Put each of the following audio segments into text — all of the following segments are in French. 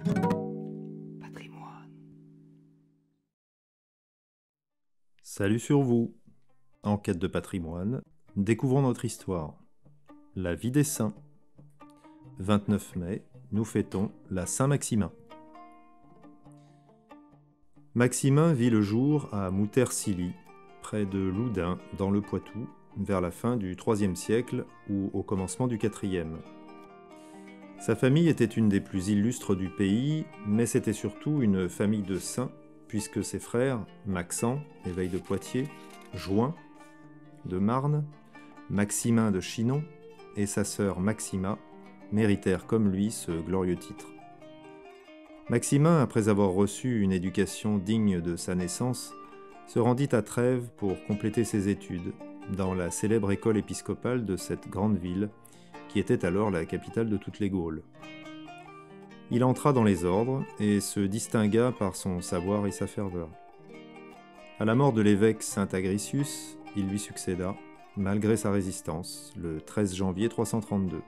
Patrimoine. Salut sur vous. En quête de patrimoine, découvrons notre histoire. La vie des saints. 29 mai, nous fêtons la Saint-Maximin. Maximin vit le jour à Moutersilly, près de Loudun, dans le Poitou, vers la fin du IIIe siècle ou au commencement du IVe. Sa famille était une des plus illustres du pays, mais c'était surtout une famille de saints, puisque ses frères, Maxent, évêque de Poitiers, Join, de Marne, Maximin de Chinon et sa sœur Maxima méritèrent comme lui ce glorieux titre. Maximin, après avoir reçu une éducation digne de sa naissance, se rendit à Trèves pour compléter ses études, dans la célèbre école épiscopale de cette grande ville, qui était alors la capitale de toutes les Gaules. Il entra dans les ordres et se distingua par son savoir et sa ferveur. À la mort de l'évêque saint Agricius, il lui succéda, malgré sa résistance, le 13 janvier 332.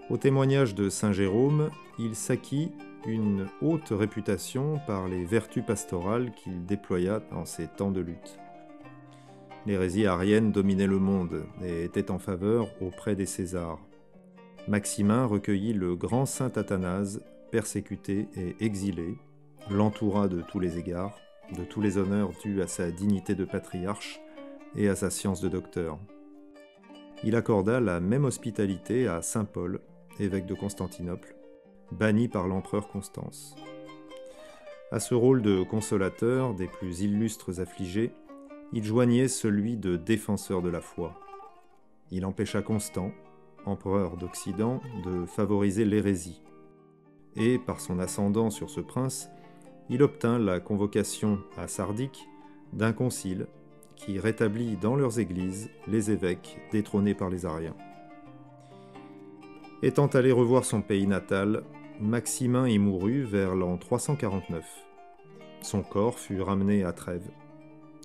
Au témoignage de saint Jérôme, il s'acquit une haute réputation par les vertus pastorales qu'il déploya dans ces temps de lutte. L'hérésie arienne dominait le monde et était en faveur auprès des Césars. Maximin recueillit le grand saint Athanase, persécuté et exilé, l'entoura de tous les égards, de tous les honneurs dus à sa dignité de patriarche et à sa science de docteur. Il accorda la même hospitalité à saint Paul, évêque de Constantinople, banni par l'empereur Constance. À ce rôle de consolateur des plus illustres affligés, il joignait celui de défenseur de la foi. Il empêcha Constant, empereur d'Occident, de favoriser l'hérésie. Et, par son ascendant sur ce prince, il obtint la convocation à Sardique d'un concile qui rétablit dans leurs églises les évêques détrônés par les Ariens. Étant allé revoir son pays natal, Maximin y mourut vers l'an 349. Son corps fut ramené à Trèves.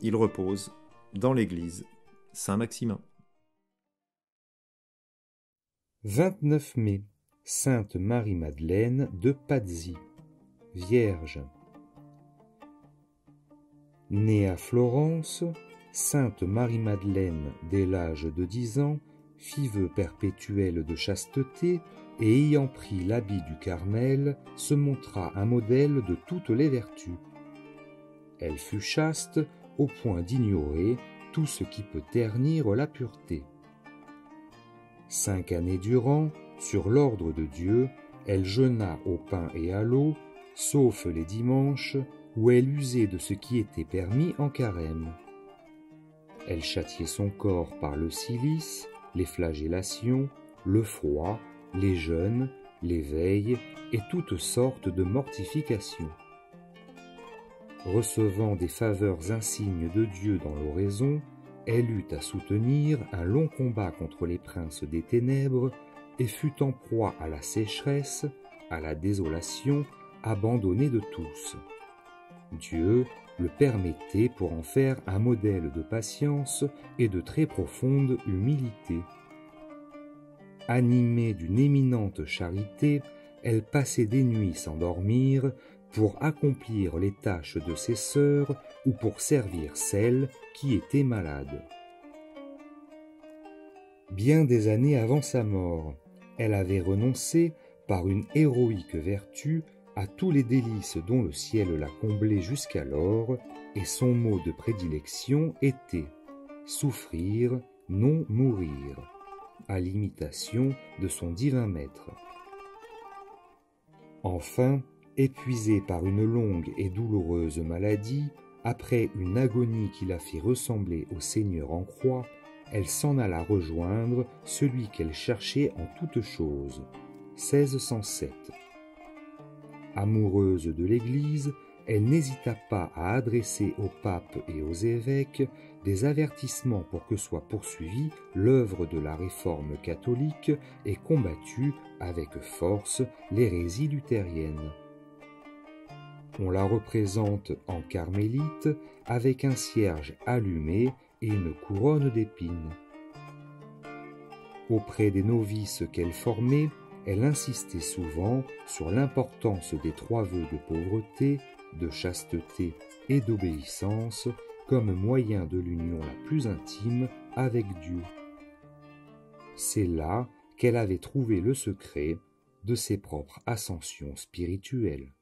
Il repose dans l'église Saint-Maximin. 29 mai, Sainte Marie-Madeleine de Pazzi, Vierge. Née à Florence, Sainte Marie-Madeleine, dès l'âge de 10 ans, fit vœu perpétuel de chasteté et ayant pris l'habit du Carmel, se montra un modèle de toutes les vertus. Elle fut chaste au point d'ignorer tout ce qui peut ternir la pureté. 5 années durant, sur l'ordre de Dieu, elle jeûna au pain et à l'eau, sauf les dimanches, où elle usait de ce qui était permis en carême. Elle châtiait son corps par le cilice, les flagellations, le froid, les jeûnes, les veilles et toutes sortes de mortifications. Recevant des faveurs insignes de Dieu dans l'oraison, elle eut à soutenir un long combat contre les princes des ténèbres et fut en proie à la sécheresse, à la désolation, abandonnée de tous. Dieu le permettait pour en faire un modèle de patience et de très profonde humilité. Animée d'une éminente charité, elle passait des nuits sans dormir pour accomplir les tâches de ses sœurs ou pour servir celles qui étaient malades. Bien des années avant sa mort, elle avait renoncé, par une héroïque vertu, à tous les délices dont le ciel la comblait jusqu'alors, et son mot de prédilection était « souffrir, non mourir », à l'imitation de son divin maître. Enfin, épuisée par une longue et douloureuse maladie, après une agonie qui la fit ressembler au Seigneur en croix, elle s'en alla rejoindre celui qu'elle cherchait en toutes choses, 1607. Amoureuse de l'Église, elle n'hésita pas à adresser au pape et aux évêques des avertissements pour que soit poursuivie l'œuvre de la réforme catholique et combattue avec force l'hérésie luthérienne. On la représente en carmélite avec un cierge allumé et une couronne d'épines. Auprès des novices qu'elle formait, elle insistait souvent sur l'importance des 3 vœux de pauvreté, de chasteté et d'obéissance comme moyen de l'union la plus intime avec Dieu. C'est là qu'elle avait trouvé le secret de ses propres ascensions spirituelles.